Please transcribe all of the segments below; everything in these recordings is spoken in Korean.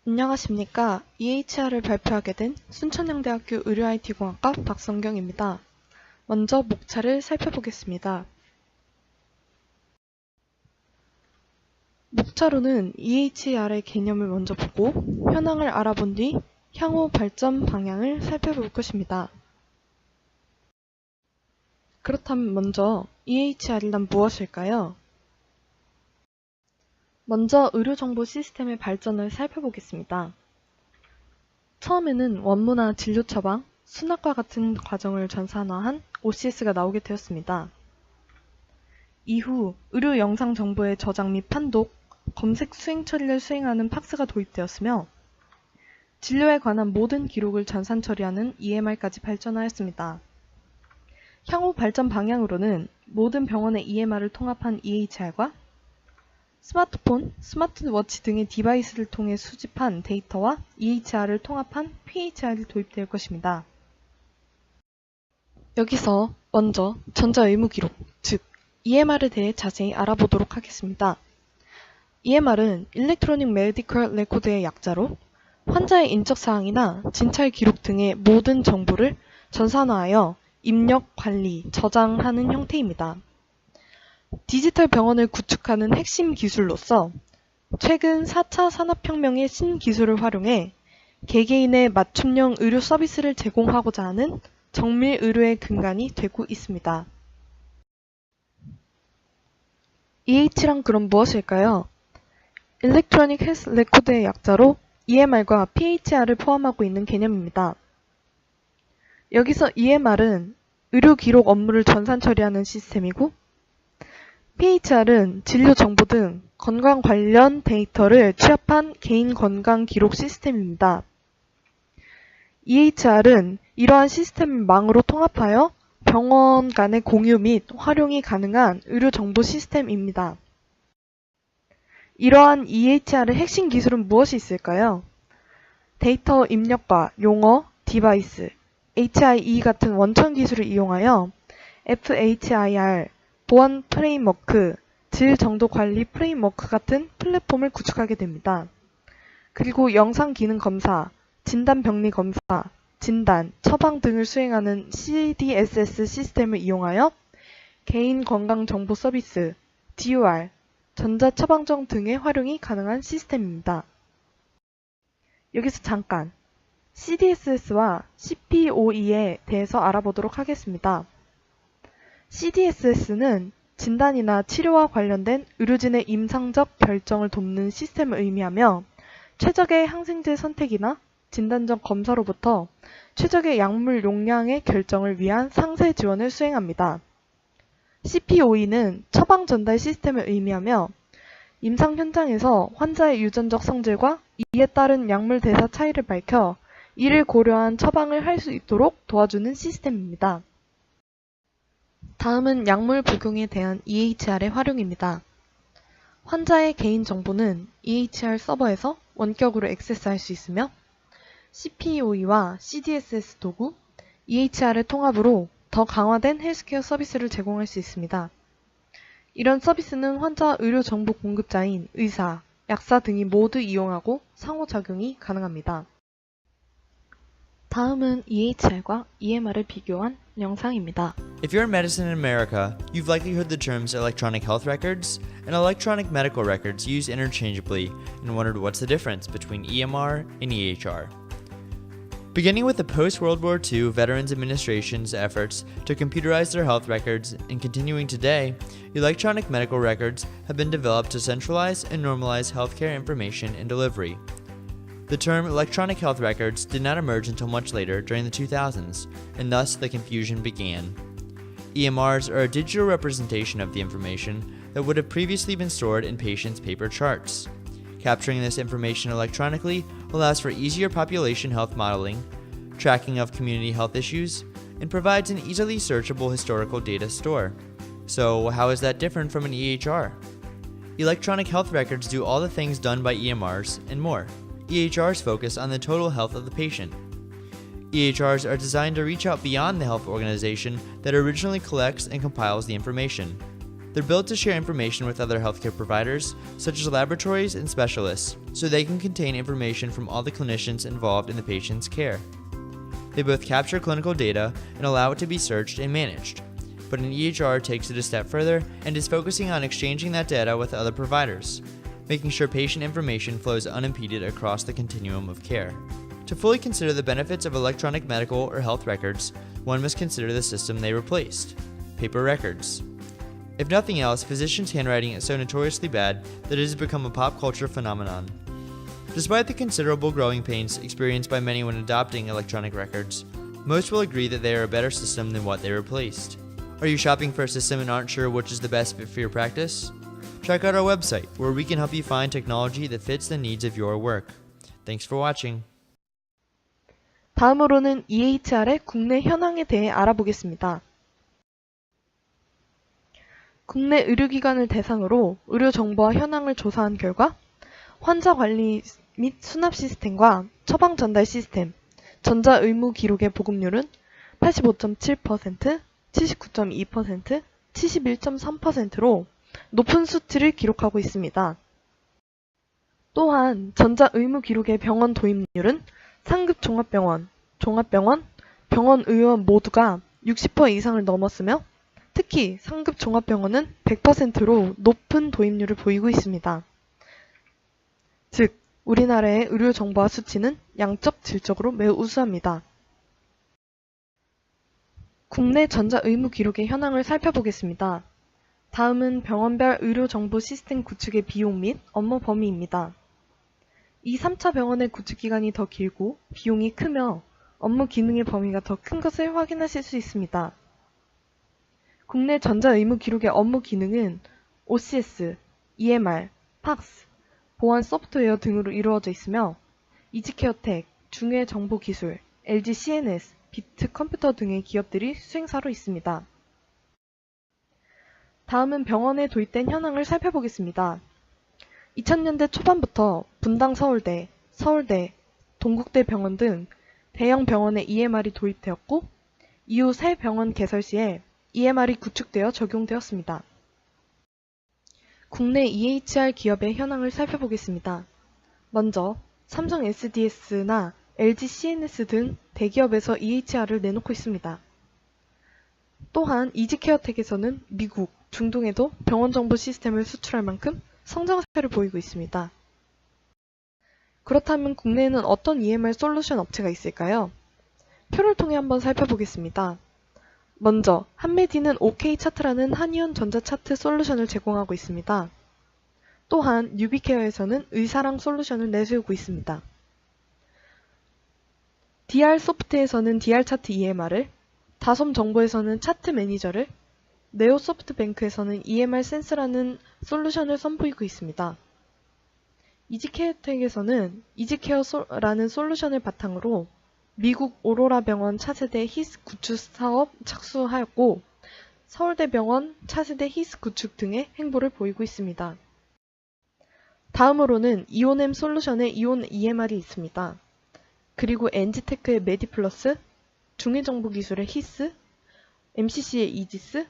안녕하십니까. EHR을 발표하게 된 순천향대학교 의료-IT공학과 박성경입니다. 먼저 목차를 살펴보겠습니다. 목차로는 EHR의 개념을 먼저 보고 현황을 알아본 뒤 향후 발전 방향을 살펴볼 것입니다. 그렇다면 먼저 EHR이란 무엇일까요? 먼저 의료정보 시스템의 발전을 살펴보겠습니다. 처음에는 원무나 진료 처방, 수납과 같은 과정을 전산화한 OCS가 나오게 되었습니다. 이후 의료 영상 정보의 저장 및 판독, 검색 수행 처리를 수행하는 팍스가 도입되었으며 진료에 관한 모든 기록을 전산 처리하는 EMR까지 발전하였습니다. 향후 발전 방향으로는 모든 병원의 EMR을 통합한 EHR과 스마트폰, 스마트워치 등의 디바이스를 통해 수집한 데이터와 EHR을 통합한 PHR이 도입될 것입니다. 여기서 먼저 전자의무기록, 즉 EMR에 대해 자세히 알아보도록 하겠습니다. EMR은 일렉트로닉 메디컬 레코드의 약자로 환자의 인적사항이나 진찰 기록 등의 모든 정보를 전산화하여 입력, 관리, 저장하는 형태입니다. 디지털 병원을 구축하는 핵심 기술로서 최근 4차 산업혁명의 신기술을 활용해 개개인의 맞춤형 의료 서비스를 제공하고자 하는 정밀 의료의 근간이 되고 있습니다. EH란 그럼 무엇일까요? 일렉트로닉 헬스 레코드의 약자로 EMR과 PHR을 포함하고 있는 개념입니다. 여기서 EMR은 의료 기록 업무를 전산 처리하는 시스템이고 PHR은 진료 정보 등 건강 관련 데이터를 취합한 개인 건강 기록 시스템입니다. EHR은 이러한 시스템을 망으로 통합하여 병원 간의 공유 및 활용이 가능한 의료 정보 시스템입니다. 이러한 EHR의 핵심 기술은 무엇이 있을까요? 데이터 입력과 용어, 디바이스, HIE 같은 원천 기술을 이용하여 FHIR, 보안 프레임워크, 질 정도 관리 프레임워크 같은 플랫폼을 구축하게 됩니다. 그리고 영상 기능 검사, 진단 병리 검사, 진단, 처방 등을 수행하는 CDSS 시스템을 이용하여 개인 건강 정보 서비스, DOR, 전자처방전 등의 활용이 가능한 시스템입니다. 여기서 잠깐 CDSS와 CPOE에 대해서 알아보도록 하겠습니다. CDSS는 진단이나 치료와 관련된 의료진의 임상적 결정을 돕는 시스템을 의미하며 최적의 항생제 선택이나 진단적 검사로부터 최적의 약물 용량의 결정을 위한 상세 지원을 수행합니다. CPOE는 처방 전달 시스템을 의미하며 임상 현장에서 환자의 유전적 성질과 이에 따른 약물 대사 차이를 밝혀 이를 고려한 처방을 할 수 있도록 도와주는 시스템입니다. 다음은 약물 복용에 대한 EHR의 활용입니다. 환자의 개인 정보는 EHR 서버에서 원격으로 액세스할 수 있으며 CPOE와 CDSS 도구, EHR의 통합으로 더 강화된 헬스케어 서비스를 제공할 수 있습니다. 이런 서비스는 환자 의료 정보 공급자인 의사, 약사 등이 모두 이용하고 상호작용이 가능합니다. 다음은 EHR과 EMR을 비교한 영상입니다. If you're in medicine in America, you've likely heard the terms electronic health records and electronic medical records used interchangeably and wondered what's the difference between EMR and EHR. Beginning with the post-World War II Veterans Administration's efforts to computerize their health records and continuing today, electronic medical records have been developed to centralize and normalize healthcare information and delivery. The term electronic health records did not emerge until much later during the 2000s, and thus the confusion began. EMRs are a digital representation of the information that would have previously been stored in patients' paper charts. Capturing this information electronically allows for easier population health modeling, tracking of community health issues, and provides an easily searchable historical data store. So, how is that different from an EHR? Electronic health records do all the things done by EMRs and more. EHRs focus on the total health of the patient. EHRs are designed to reach out beyond the health organization that originally collects and compiles the information. They're built to share information with other healthcare providers, such as laboratories and specialists, so they can contain information from all the clinicians involved in the patient's care. They both capture clinical data and allow it to be searched and managed. But an EHR takes it a step further and is focusing on exchanging that data with other providers, making sure patient information flows unimpeded across the continuum of care. To fully consider the benefits of electronic medical or health records, one must consider the system they replaced: paper records. If nothing else, physicians' handwriting is so notoriously bad that it has become a pop culture phenomenon. Despite the considerable growing pains experienced by many when adopting electronic records, most will agree that they are a better system than what they replaced. Are you shopping for a system and aren't sure which is the best fit for your practice? Check out our website, where we can help you find technology that fits the needs of your work. Thanks for watching. 다음으로는 EHR의 국내 현황에 대해 알아보겠습니다. 국내 의료기관을 대상으로 의료 정보와 현황을 조사한 결과 환자 관리 및 수납 시스템과 처방 전달 시스템, 전자 의무 기록의 보급률은 85.7%, 79.2%, 71.3%로 높은 수치를 기록하고 있습니다. 또한 전자 의무 기록의 병원 도입률은 상급 종합병원, 종합병원, 병원의원 모두가 60% 이상을 넘었으며 특히 상급 종합병원은 100%로 높은 도입률을 보이고 있습니다. 즉, 우리나라의 의료 정보화 수치는 양적, 질적으로 매우 우수합니다. 국내 전자 의무 기록의 현황을 살펴보겠습니다. 다음은 병원별 의료 정보 시스템 구축의 비용 및 업무 범위입니다. 이 3차 병원의 구축 기간이 더 길고 비용이 크며 업무 기능의 범위가 더 큰 것을 확인하실 수 있습니다. 국내 전자 의무 기록의 업무 기능은 OCS, EMR, PACS, 보안 소프트웨어 등으로 이루어져 있으며 이지케어텍, 중외정보기술, LG CNS, 비트 컴퓨터 등의 기업들이 수행사로 있습니다. 다음은 병원에 도입된 현황을 살펴보겠습니다. 2000년대 초반부터 분당 서울대, 서울대, 동국대 병원 등 대형 병원에 EMR이 도입되었고 이후 새 병원 개설 시에 EMR이 구축되어 적용되었습니다. 국내 EHR 기업의 현황을 살펴보겠습니다. 먼저 삼성 SDS나 LG CNS 등 대기업에서 EHR을 내놓고 있습니다. 또한 이지케어텍에서는 미국, 중동에도 병원 정보 시스템을 수출할 만큼 성장세를 보이고 있습니다. 그렇다면 국내에는 어떤 EMR 솔루션 업체가 있을까요? 표를 통해 한번 살펴보겠습니다. 먼저 한메디는 OK차트라는 한의원 전자차트 솔루션을 제공하고 있습니다. 또한 뉴비케어에서는 의사랑 솔루션을 내세우고 있습니다. DR소프트에서는 DR차트 EMR을, 다솜정보에서는 차트 매니저를, 네오소프트뱅크에서는 EMR 센스라는 솔루션을 선보이고 있습니다. 이지케어텍에서는 이지케어라는 솔루션을 바탕으로 미국 오로라 병원 차세대 히스 구축 사업 착수하였고 서울대병원 차세대 히스 구축 등의 행보를 보이고 있습니다. 다음으로는 이온엠 솔루션의 이온 EMR이 있습니다. 그리고 엔지테크의 메디플러스, 중해정보기술의 히스, MCC의 이지스,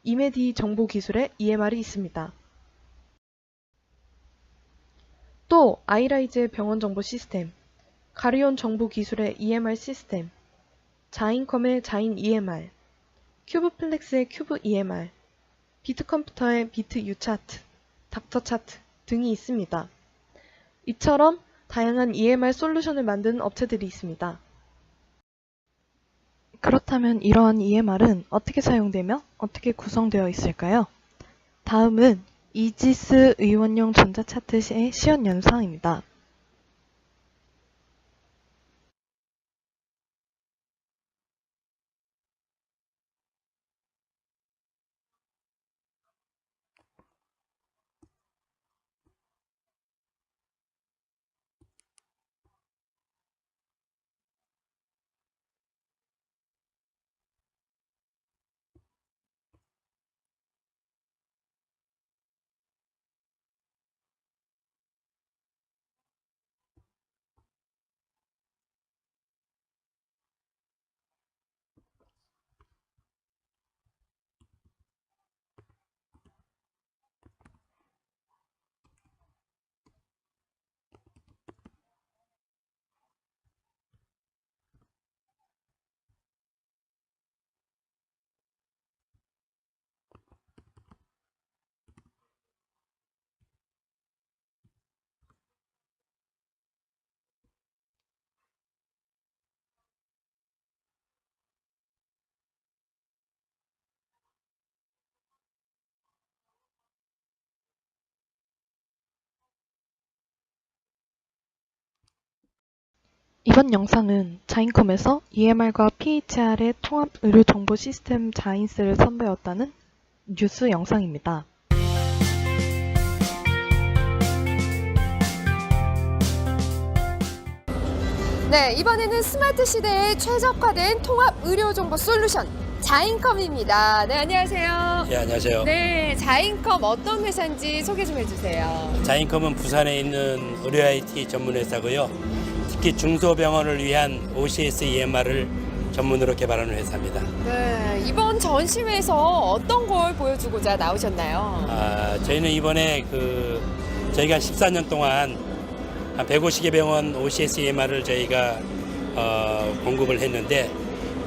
이메디 정보기술의 EMR이 있습니다. 또 아이라이즈의 병원정보 시스템, 가리온 정보기술의 EMR 시스템, 자인컴의 자인 EMR, 큐브플렉스의 큐브 EMR, 비트컴퓨터의 비트 유차트, 닥터차트 등이 있습니다. 이처럼 다양한 EMR 솔루션을 만드는 업체들이 있습니다. 그렇다면 이러한 EMR은 어떻게 사용되며 어떻게 구성되어 있을까요? 다음은 이지스 의원용 전자차트의 시연 영상입니다. 이번 영상은 자인컴에서 EMR과 PHR의 통합 의료 정보 시스템 자인스를 선보였다는 뉴스 영상입니다. 네, 이번에는 스마트 시대에 최적화된 통합 의료 정보 솔루션 자인컴입니다. 네, 안녕하세요. 예, 안녕하세요. 네, 자인컴 어떤 회사인지 소개 좀 해주세요. 자인컴은 부산에 있는 의료 IT 전문 회사고요. 특히 중소병원을 위한 OCS EMR을 전문으로 개발하는 회사입니다. 네, 이번 전시회에서 어떤 걸 보여주고자 나오셨나요? 저희는 이번에 저희가 14년 동안 한 150개 병원 OCS EMR을 저희가 공급을 했는데,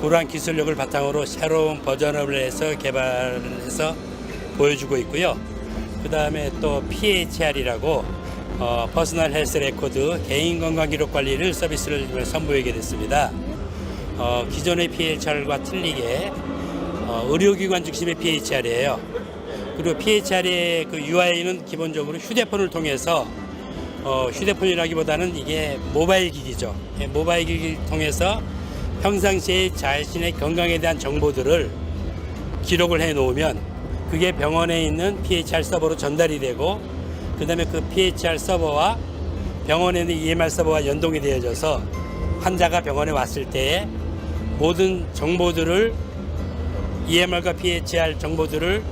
그러한 기술력을 바탕으로 새로운 버전업을 해서 개발해서 보여주고 있고요. 그 다음에 또 PHR이라고 퍼스널 헬스 레코드 개인 건강 기록 관리를 서비스를 선보이게 됐습니다. 기존의 PHR과 틀리게 의료기관 중심의 PHR이에요. 그리고 PHR의 그 UI는 기본적으로 휴대폰을 통해서 휴대폰이라기보다는 이게 모바일 기기죠. 모바일 기기를 통해서 평상시에 자신의 건강에 대한 정보들을 기록을 해 놓으면 그게 병원에 있는 PHR 서버로 전달이 되고, 그 다음에 그 PHR 서버와 병원에 있는 EMR 서버가 연동이 되어져서 환자가 병원에 왔을 때에 모든 정보들을 EMR과 PHR 정보들을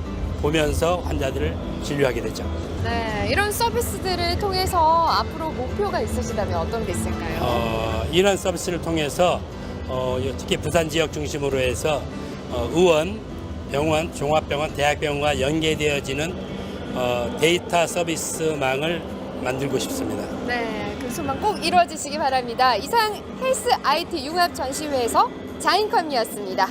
보면서 환자들을 진료하게 되죠. 네, 이런 서비스들을 통해서 앞으로 목표가 있으시다면 어떤 게 있을까요? 이런 서비스를 통해서 특히 부산 지역 중심으로 해서 의원, 병원, 종합병원, 대학병원과 연계되어지는 데이터 서비스망을 만들고 싶습니다. 네, 그 소망 꼭 이루어지시기 바랍니다. 이상 헬스 IT 융합 전시회에서 자인컴이었습니다.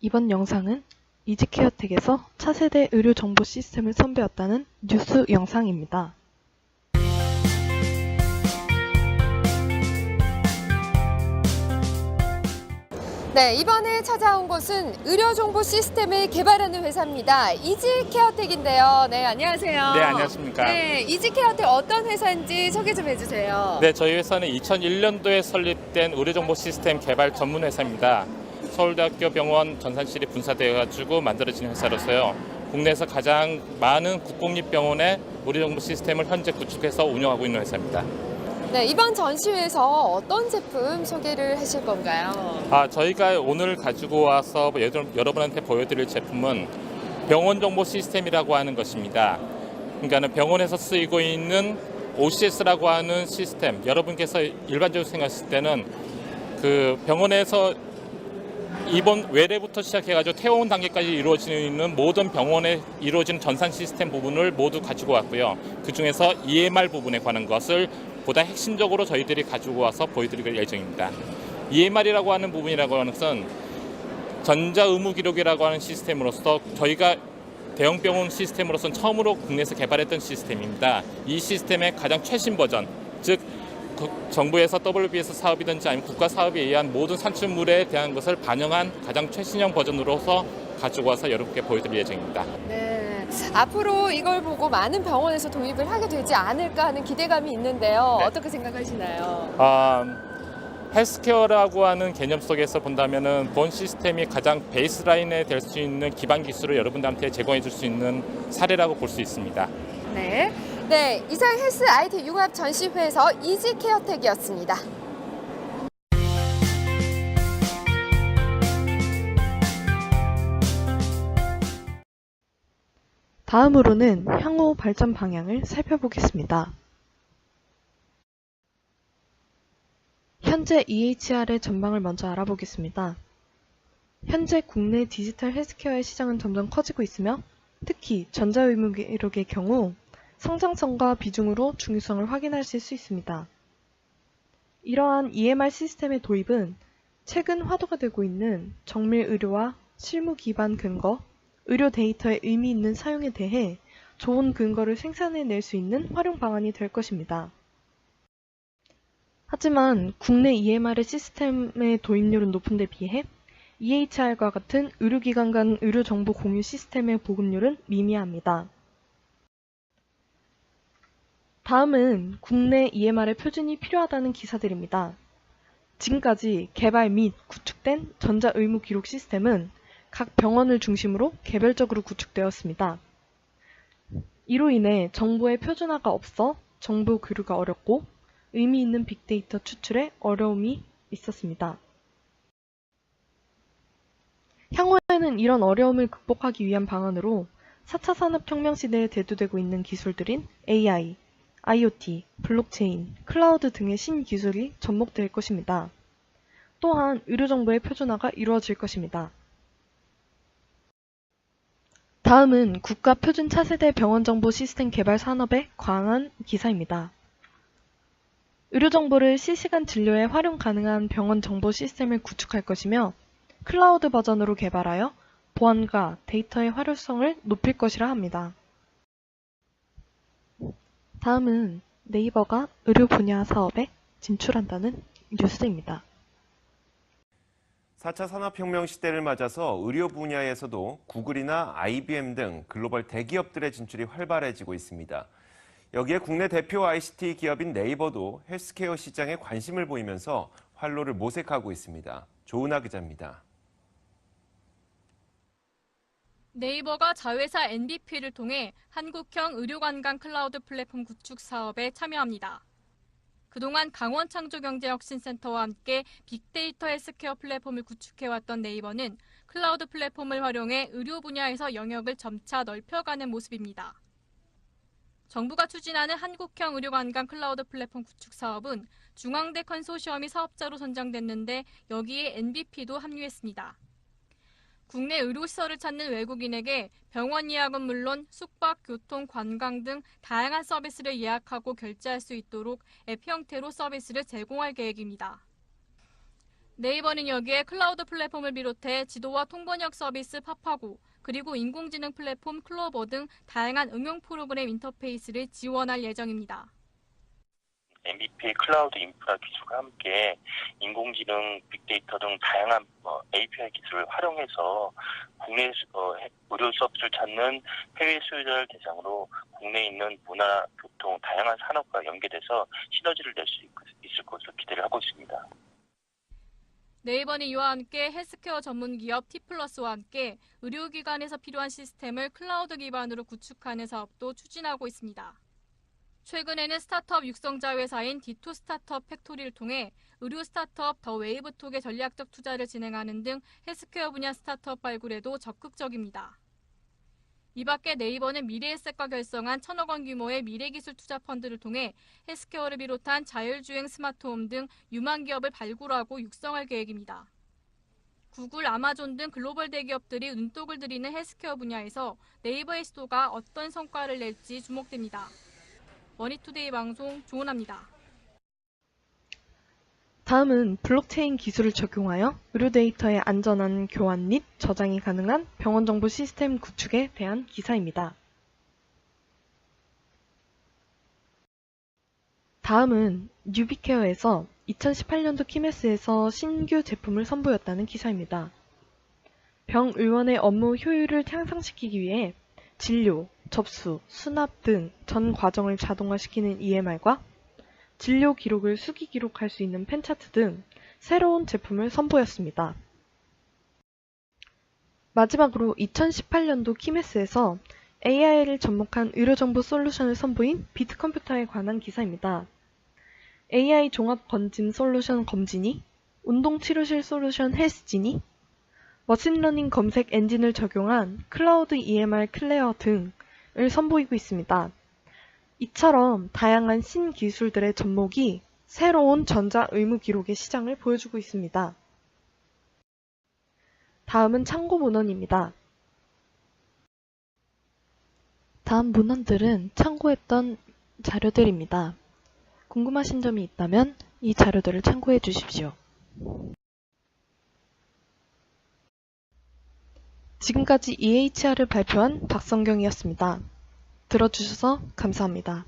이번 영상은 이지케어텍에서 차세대 의료 정보 시스템을 선보였다는 뉴스 영상입니다. 네, 이번에 찾아온 곳은 의료 정보 시스템을 개발하는 회사입니다. 이지케어텍인데요. 네, 안녕하세요. 네, 안녕하십니까. 네, 이지케어텍 어떤 회사인지 소개 좀 해주세요. 네, 저희 회사는 2001년도에 설립된 의료정보 시스템 개발 전문 회사입니다. 서울대학교 병원 전산실이 분사되어가지고 만들어진 회사로서요. 국내에서 가장 많은 국공립병원의 의료정보 시스템을 현재 구축해서 운영하고 있는 회사입니다. 네, 이번 전시회에서 어떤 제품 소개를 하실 건가요? 저희가 오늘 가지고 와서 여러분한테 보여드릴 제품은 병원 정보 시스템이라고 하는 것입니다. 그러니까 병원에서 쓰이고 있는 OCS라고 하는 시스템, 여러분께서 일반적으로 생각했을 때는 그 병원에서 입원 외래부터 시작해가지고 퇴원 단계까지 이루어지는 모든 병원에 이루어지는 전산 시스템 부분을 모두 가지고 왔고요. 그 중에서 EMR 부분에 관한 것을 보다 핵심적으로 저희들이 가지고 와서 보여드릴 예정입니다. EMR이라고 하는 부분이라고 하는 것은 전자의무기록이라고 하는 시스템으로서 저희가 대형병원 시스템으로서는 처음으로 국내에서 개발했던 시스템입니다. 이 시스템의 가장 최신 버전, 즉 정부에서 WBS 사업이든지 아니면 국가 사업에 의한 모든 산출물에 대한 것을 반영한 가장 최신형 버전으로서 가지고 와서 여러분께 보여드릴 예정입니다. 네, 앞으로 이걸 보고 많은 병원에서 도입을 하게 되지 않을까 하는 기대감이 있는데요. 네. 어떻게 생각하시나요? 헬스케어라고 하는 개념 속에서 본다면은 본 시스템이 가장 베이스라인에 될 수 있는 기반 기술을 여러분들한테 제공해 줄 수 있는 사례라고 볼 수 있습니다. 네. 네, 이상 헬스 IT 융합 전시회에서 이지케어텍이었습니다. 다음으로는 향후 발전 방향을 살펴보겠습니다. 현재 EHR의 전망을 먼저 알아보겠습니다. 현재 국내 디지털 헬스케어의 시장은 점점 커지고 있으며, 특히 전자의무기록의 경우 성장성과 비중으로 중요성을 확인하실 수 있습니다. 이러한 EMR 시스템의 도입은 최근 화두가 되고 있는 정밀 의료와 실무 기반 근거, 의료 데이터의 의미 있는 사용에 대해 좋은 근거를 생산해낼 수 있는 활용 방안이 될 것입니다. 하지만 국내 EMR의 시스템의 도입률은 높은 데 비해 EHR과 같은 의료기관 간 의료정보 공유 시스템의 보급률은 미미합니다. 다음은 국내 EMR의 표준이 필요하다는 기사들입니다. 지금까지 개발 및 구축된 전자의무 기록 시스템은 각 병원을 중심으로 개별적으로 구축되었습니다. 이로 인해 정보의 표준화가 없어 정보 교류가 어렵고 의미 있는 빅데이터 추출에 어려움이 있었습니다. 향후에는 이런 어려움을 극복하기 위한 방안으로 4차 산업혁명 시대에 대두되고 있는 기술들인 AI, IoT, 블록체인, 클라우드 등의 신기술이 접목될 것입니다. 또한 의료정보의 표준화가 이루어질 것입니다. 다음은 국가 표준 차세대 병원정보 시스템 개발 산업에 관한 기사입니다. 의료정보를 실시간 진료에 활용 가능한 병원 정보 시스템을 구축할 것이며 클라우드 버전으로 개발하여 보안과 데이터의 활용성을 높일 것이라 합니다. 다음은 네이버가 의료 분야 사업에 진출한다는 뉴스입니다. 4차 산업혁명 시대를 맞아서 의료 분야에서도 구글이나 IBM 등 글로벌 대기업들의 진출이 활발해지고 있습니다. 여기에 국내 대표 ICT 기업인 네이버도 헬스케어 시장에 관심을 보이면서 활로를 모색하고 있습니다. 조은하 기자입니다. 네이버가 자회사 NBP를 통해 한국형 의료관광 클라우드 플랫폼 구축 사업에 참여합니다. 그동안 강원창조경제혁신센터와 함께 빅데이터 헬스케어 플랫폼을 구축해왔던 네이버는 클라우드 플랫폼을 활용해 의료 분야에서 영역을 점차 넓혀가는 모습입니다. 정부가 추진하는 한국형 의료관광 클라우드 플랫폼 구축 사업은 중앙대 컨소시엄이 사업자로 선정됐는데 여기에 NBP도 합류했습니다. 국내 의료시설을 찾는 외국인에게 병원 예약은 물론 숙박, 교통, 관광 등 다양한 서비스를 예약하고 결제할 수 있도록 앱 형태로 서비스를 제공할 계획입니다. 네이버는 여기에 클라우드 플랫폼을 비롯해 지도와 통번역 서비스 파파고, 그리고 인공지능 플랫폼 클로버 등 다양한 응용 프로그램 인터페이스를 지원할 예정입니다. MVP 클라우드 인프라 기술과 함께 인공지능, 빅데이터 등 다양한 API 기술을 활용해서 국내 의료 서비스를 찾는 해외 수요자를 대상으로 국내에 있는 문화, 교통, 다양한 산업과 연계돼서 시너지를 낼 수 있을 것으로 기대를 하고 있습니다. 네이버는 이와 함께 헬스케어 전문 기업 T플러스와 함께 의료기관에서 필요한 시스템을 클라우드 기반으로 구축하는 사업도 추진하고 있습니다. 최근에는 스타트업 육성자 회사인 D2 스타트업 팩토리를 통해 의료 스타트업 더 웨이브톡의 전략적 투자를 진행하는 등 헬스케어 분야 스타트업 발굴에도 적극적입니다. 이 밖에 네이버는 미래에셋과 결성한 1,000억 원 규모의 미래기술 투자 펀드를 통해 헬스케어를 비롯한 자율주행 스마트홈 등 유망 기업을 발굴하고 육성할 계획입니다. 구글, 아마존 등 글로벌 대기업들이 눈독을 들이는 헬스케어 분야에서 네이버의 시도가 어떤 성과를 낼지 주목됩니다. 머니투데이 방송 조은하입니다. 다음은 블록체인 기술을 적용하여 의료 데이터의 안전한 교환 및 저장이 가능한 병원 정보 시스템 구축에 대한 기사입니다. 다음은 뉴비케어에서 2018년도 키메스에서 신규 제품을 선보였다는 기사입니다. 병의원의 업무 효율을 향상시키기 위해 진료, 접수, 수납 등 전 과정을 자동화시키는 EMR과 진료 기록을 수기 기록할 수 있는 펜차트 등 새로운 제품을 선보였습니다. 마지막으로 2018년도 키메스에서 AI를 접목한 의료정보 솔루션을 선보인 비트컴퓨터에 관한 기사입니다. AI 종합 검진 솔루션 검진이, 운동치료실 솔루션 헬스진이, 머신러닝 검색 엔진을 적용한 클라우드 EMR 클레어 등을 선보이고 있습니다. 이처럼 다양한 신기술들의 접목이 새로운 전자의무기록의 시장을 보여주고 있습니다. 다음은 참고 문헌입니다. 다음 문헌들은 참고했던 자료들입니다. 궁금하신 점이 있다면 이 자료들을 참고해 주십시오. 지금까지 EHR을 발표한 박성경이었습니다. 들어주셔서 감사합니다.